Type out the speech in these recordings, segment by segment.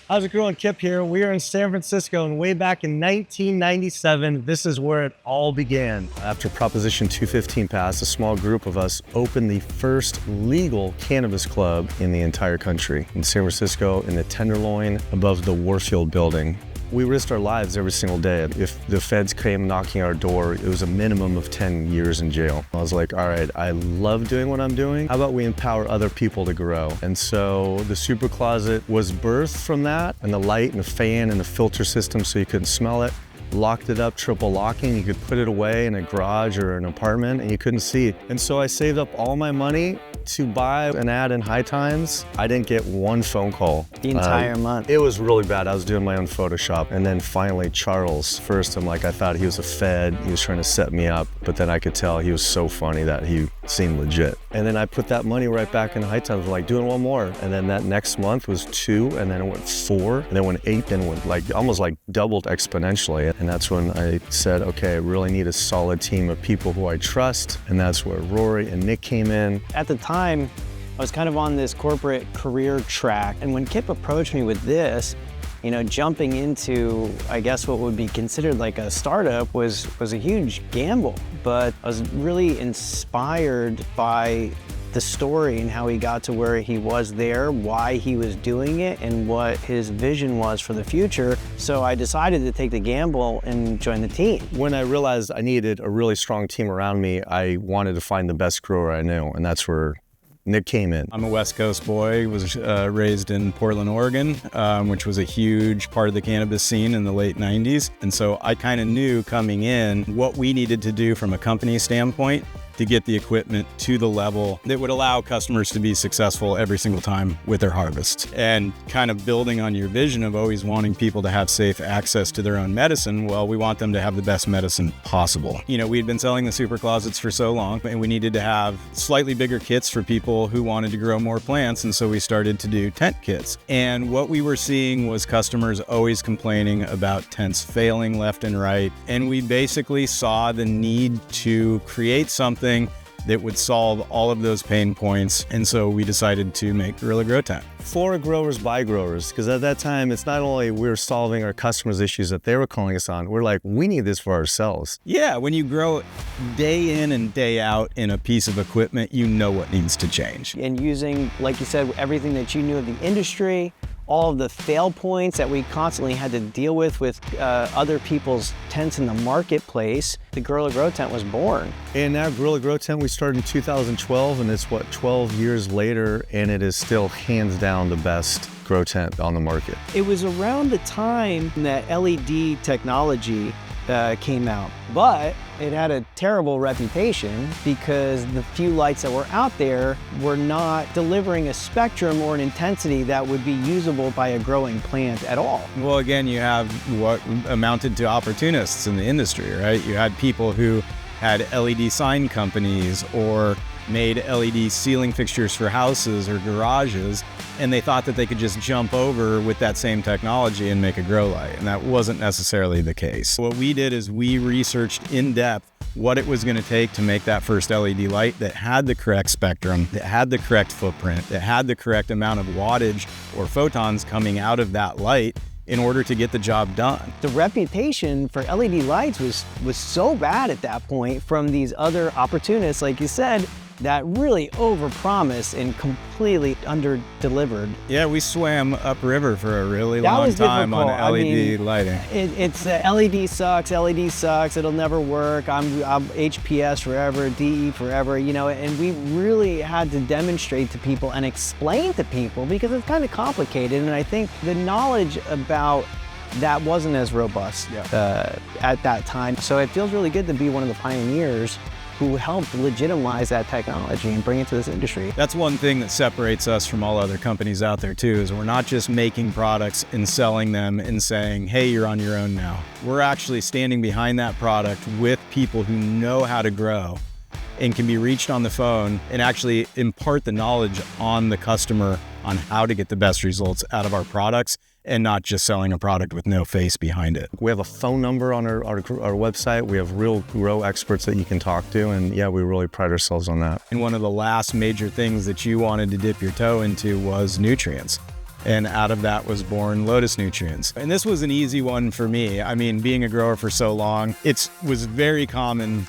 How's it going? Kip here. We are in San Francisco, and way back in 1997, this is where it all began. After Proposition 215 passed, a small group of us opened the first legal cannabis club in the entire country in San Francisco in the Tenderloin above the Warfield building. We risked our lives every single day. If the feds came knocking our door, it was a minimum of 10 years in jail. I was like, all right, I love doing what I'm doing. How about we empower other people to grow? And so the SuperCloset was birthed from that, and the light and the fan and the filter system so you couldn't smell it. Locked it up, triple locking. You could put it away in a garage or an apartment and you couldn't see it. And so I saved up all my money to buy an ad in High Times. I didn't get one phone call. The entire month. It was really bad. I was doing my own Photoshop. And then finally Charles, first I thought he was a Fed. He was trying to set me up, but then I could tell he was so funny that he seemed legit. And then I put that money right back in High Times, like doing one more. And then that next month was 2, and then it went 4, and then went 8, then went almost doubled exponentially. And that's when I said, okay, I really need a solid team of people who I trust. And that's where Rory and Nick came in. At the time, I was kind of on this corporate career track. And when Kip approached me with this, jumping into, I guess, what would be considered like a startup was a huge gamble. But I was really inspired by the story and how he got to where he was there, why he was doing it, and what his vision was for the future. So I decided to take the gamble and join the team. When I realized I needed a really strong team around me, I wanted to find the best grower I knew, and that's where Nick came in. I'm a West Coast boy, was raised in Portland, Oregon, which was a huge part of the cannabis scene in the late 90s. And so I kind of knew coming in what we needed to do from a company standpoint to get the equipment to the level that would allow customers to be successful every single time with their harvest. And kind of building on your vision of always wanting people to have safe access to their own medicine, well, we want them to have the best medicine possible. We'd been selling the SuperClosets for so long, and we needed to have slightly bigger kits for people who wanted to grow more plants, and so we started to do tent kits. And what we were seeing was customers always complaining about tents failing left and right, and we basically saw the need to create something that would solve all of those pain points. And so we decided to make Gorilla Grow Tent. For growers by growers, because at that time, it's not only we were solving our customers' issues that they were calling us on, we're like, we need this for ourselves. Yeah, when you grow day in and day out in a piece of equipment, you know what needs to change. And using, like you said, everything that you knew of the industry, all of the fail points that we constantly had to deal with other people's tents in the marketplace, the Gorilla Grow Tent was born. And now Gorilla Grow Tent, we started in 2012, and it's 12 years later, and it is still hands down the best grow tent on the market. It was around the time that LED technology came out, but it had a terrible reputation because the few lights that were out there were not delivering a spectrum or an intensity that would be usable by a growing plant at all. Well, again, you have what amounted to opportunists in the industry, right? You had people who had LED sign companies or made LED ceiling fixtures for houses or garages, and they thought that they could just jump over with that same technology and make a grow light, and that wasn't necessarily the case. What we did is we researched in depth what it was going to take to make that first LED light that had the correct spectrum, that had the correct footprint, that had the correct amount of wattage or photons coming out of that light in order to get the job done. The reputation for LED lights was so bad at that point from these other opportunists, like you said, that really overpromised and completely under-delivered. Yeah, we swam upriver for a really long time on LED lighting. It's LED sucks, it'll never work, I'm HPS forever, DE forever, and we really had to demonstrate to people and explain to people because it's kind of complicated, and I think the knowledge about that wasn't as robust at that time. So it feels really good to be one of the pioneers who helped legitimize that technology and bring it to this industry. That's one thing that separates us from all other companies out there too, is we're not just making products and selling them and saying, hey, you're on your own now. We're actually standing behind that product with people who know how to grow and can be reached on the phone and actually impart the knowledge on the customer on how to get the best results out of our products and not just selling a product with no face behind it. We have a phone number on our website. We have real grow experts that you can talk to, and yeah, we really pride ourselves on that. And one of the last major things that you wanted to dip your toe into was nutrients. And out of that was born Lotus Nutrients. And this was an easy one for me. I mean, being a grower for so long, it was very common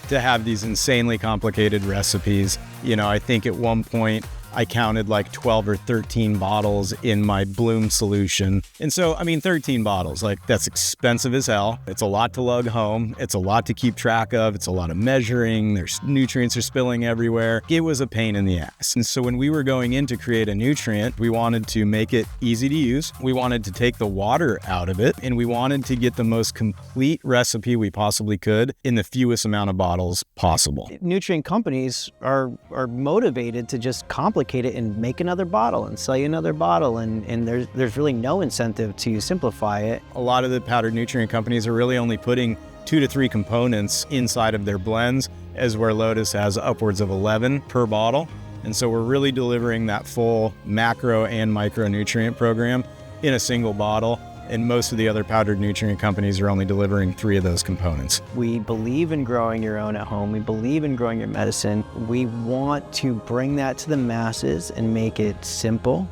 to have these insanely complicated recipes. You know, I think at one point I counted like 12 or 13 bottles in my bloom solution. And so, I mean, 13 bottles, like that's expensive as hell. It's a lot to lug home. It's a lot to keep track of. It's a lot of measuring. There's nutrients are spilling everywhere. It was a pain in the ass. And so when we were going in to create a nutrient, we wanted to make it easy to use. We wanted to take the water out of it, and we wanted to get the most complete recipe we possibly could in the fewest amount of bottles possible. Nutrient companies are motivated to just complicate it and make another bottle and sell you another bottle, and there's really no incentive to simplify it. A lot of the powdered nutrient companies are really only putting 2 to 3 components inside of their blends, as where Lotus has upwards of 11 per bottle. And so we're really delivering that full macro and micronutrient program in a single bottle. And most of the other powdered nutrient companies are only delivering 3 of those components. We believe in growing your own at home. We believe in growing your medicine. We want to bring that to the masses and make it simple,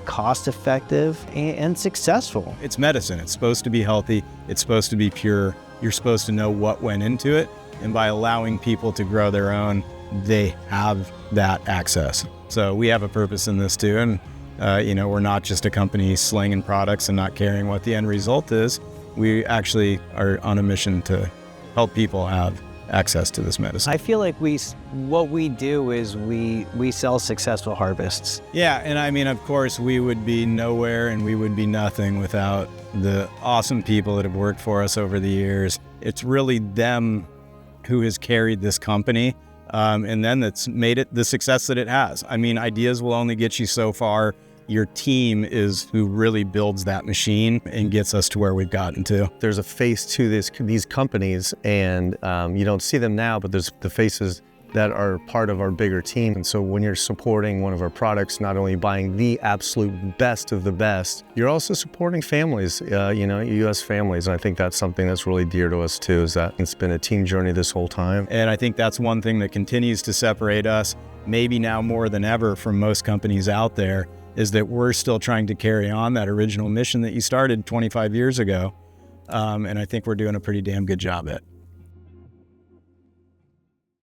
cost-effective, and successful. It's medicine. It's supposed to be healthy. It's supposed to be pure. You're supposed to know what went into it. And by allowing people to grow their own, they have that access. So we have a purpose in this too. And you know, we're not just a company slinging products and not caring what the end result is. We actually are on a mission to help people have access to this medicine. I feel like what we do is we sell successful harvests. Yeah, and I mean, of course, we would be nowhere and we would be nothing without the awesome people that have worked for us over the years. It's really them who has carried this company, and then that's made it the success that it has. I mean, ideas will only get you so far. Your team is who really builds that machine and gets us to where we've gotten to. There's a face to these companies, and you don't see them now, but there's the faces that are part of our bigger team. And so when you're supporting one of our products, not only buying the absolute best of the best, you're also supporting families, you know, U.S. families. And I think that's something that's really dear to us too, is that it's been a team journey this whole time. And I think that's one thing that continues to separate us, maybe now more than ever from most companies out there, is that we're still trying to carry on that original mission that you started 25 years ago. And I think we're doing a pretty damn good job at it.